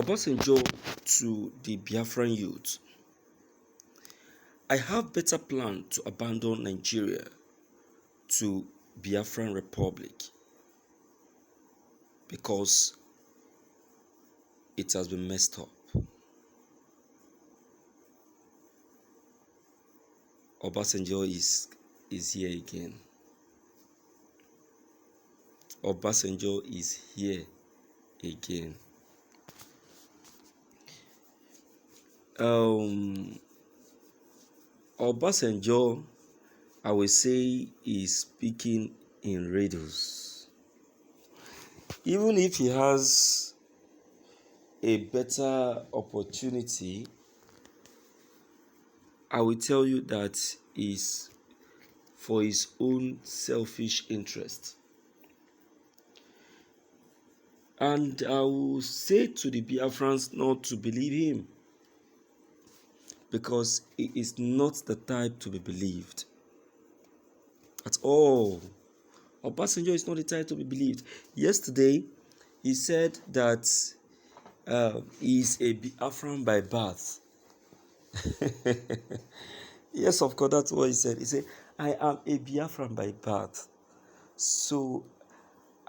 Obasonjo to the Biafran youth. I have better plan to abandon Nigeria to Biafran Republic because it has been messed up. Obasonjo is here again. Obasonjo is here again. Obasonjo, I will say, is speaking in riddles. Even if he has a better opportunity, I will tell you that is for his own selfish interest. And I will say to the Biafrans not to believe him, because he is not the type to be believed at all. Obasonjo is not the type to be believed. Yesterday, he said that he is a Biafran by birth. Yes, of course, that's what he said. He said, I am a Biafran by birth, so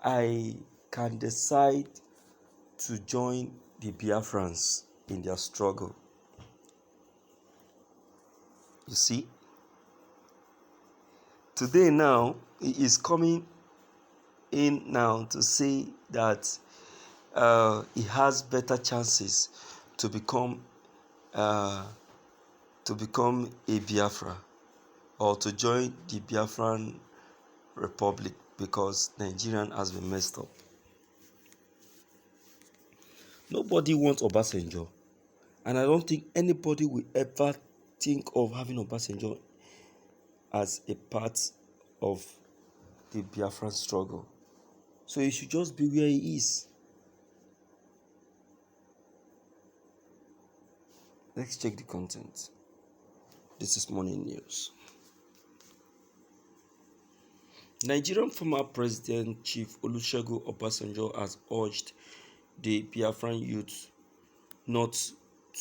I can decide to join the Biafrans in their struggle. You see? Today now, he is coming in now to say that he has better chances to become a Biafra or to join the Biafran Republic because Nigerian has been messed up. Nobody wants Obasonjo, and I don't think anybody will ever think of having Obasonjo as a part of the Biafran struggle. So he should just be where he is. Let's check the content. This is morning news. Nigerian former President Chief Olusegun Obasanjo has urged the Biafran youth not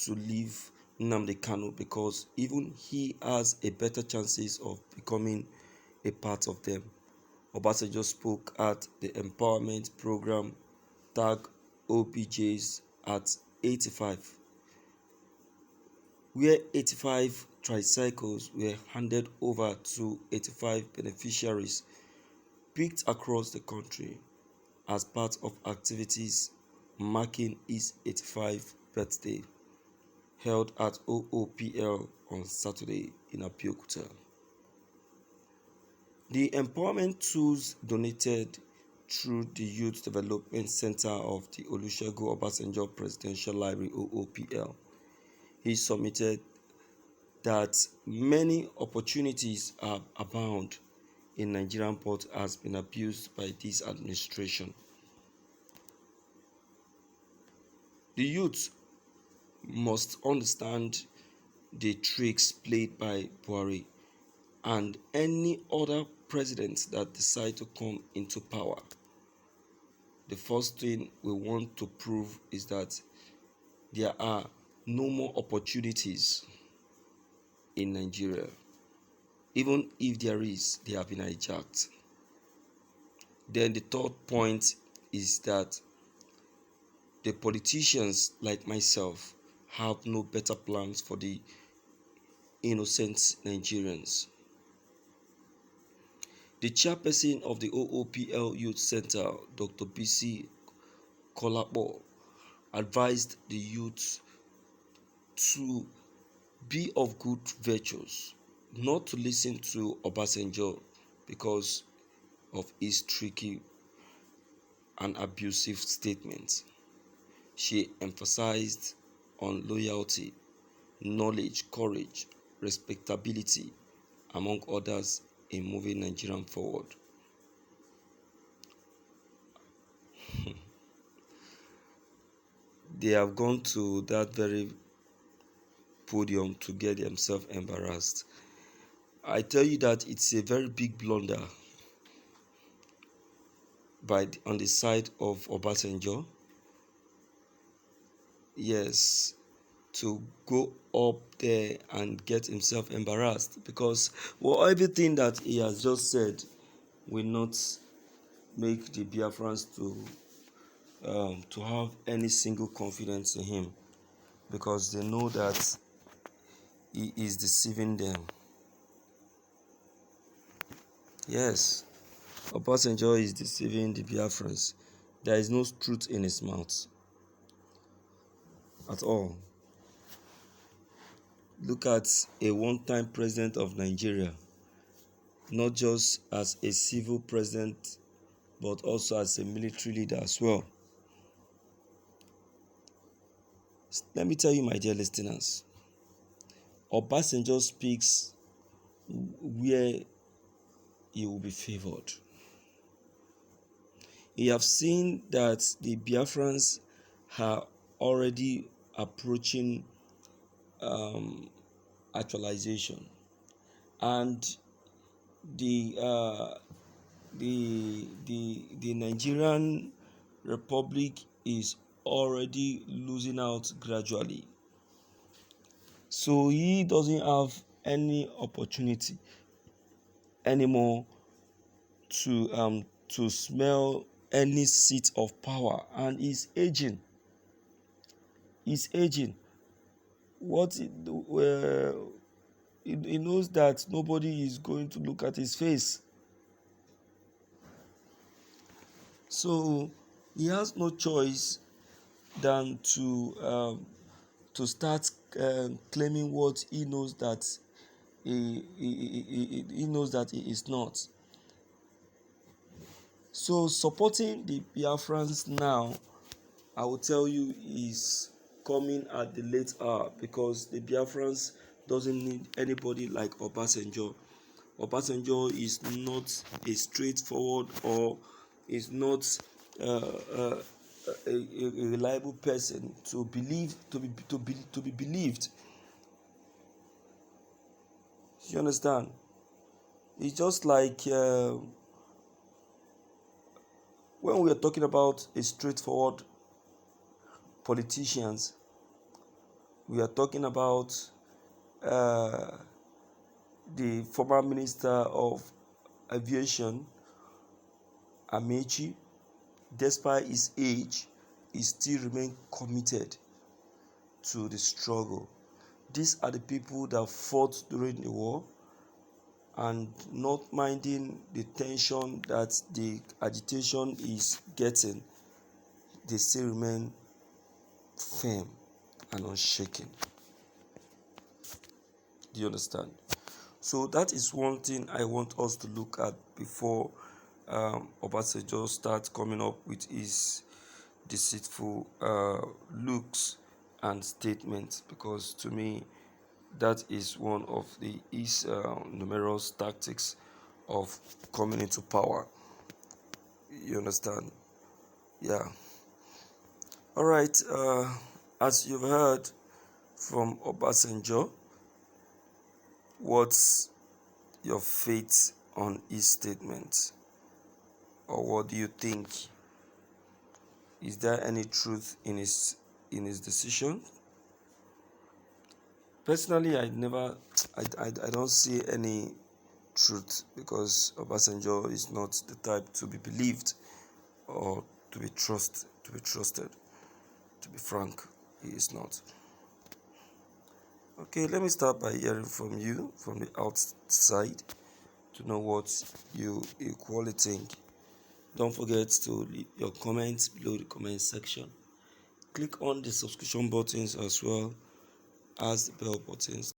to leave Nnamdi Kanu because even he has a better chances of becoming a part of them. Obasanjo spoke at the empowerment program Tag OBJs at 85, where 85 tricycles were handed over to 85 beneficiaries picked across the country as part of activities marking his 85th birthday held at OOPL on Saturday in Abeokuta. The empowerment tools donated through the Youth Development Center of the Olusegun Obasanjo Presidential Library OOPL. He submitted that many opportunities are abound in Nigerian port has been abused by this administration. The youth must understand the tricks played by Buhari and any other president that decide to come into power. The first thing we want to prove is that there are no more opportunities in Nigeria. Even if there is, they have been hijacked. Then the third point is that the politicians like myself have no better plans for the innocent Nigerians. The chairperson of the OOPL Youth Center, Dr. BC Kolapo, advised the youth to be of good virtues, not to listen to Obasonjo because of his tricky and abusive statements. She emphasized on loyalty, knowledge, courage, respectability, among others, in moving Nigerian forward. They have gone to that very podium to get themselves embarrassed. I tell you that it's a very big blunder on the side of Obasonjo. yes, to go up there and get himself embarrassed, because everything that he has just said will not make the Biafrans to have any single confidence in him, because they know that he is deceiving them. Yes, Obasonjo is deceiving the Biafrans. There is no truth in his mouth at all. Look at a one-time president of Nigeria, not just as a civil president, but also as a military leader as well. Let me tell you, my dear listeners, Obasanjo speaks where he will be favored. You have seen that the Biafrans are already approaching actualization, and the Nigerian Republic is already losing out gradually. So he doesn't have any opportunity anymore to smell any seat of power, and he's aging. What he knows that nobody is going to look at his face, so he has no choice than to start claiming what he knows that he knows that he is not. So supporting the Biafrans now, I will tell you, is coming at the late hour, because the Biafrans doesn't need anybody like Obasonjo. Obasonjo is not a straightforward, or is not a reliable person to be believed. You understand? It's just like when we are talking about a straightforward politicians, we are talking about the former Minister of Aviation, Amaechi. Despite his age, he still remains committed to the struggle. These are the people that fought during the war, and not minding the tension that the agitation is getting, they still remain firm and unshaken. Do you understand? So that is one thing I want us to look at before Obasanjo starts coming up with his deceitful looks and statements, because to me that is one of his numerous tactics of coming into power. You understand? Yeah. All right. As you've heard from Obasonjo, what's your faith on his statement, or what do you think? Is there any truth in his decision? Personally, I don't see any truth, because Obasanjo is not the type to be believed or to be trusted. To be frank, he is not. Okay, let me start by hearing from you from the outside to know what you equally think. Don't forget to leave your comments below the comment section. Click on the subscription buttons as well as the bell buttons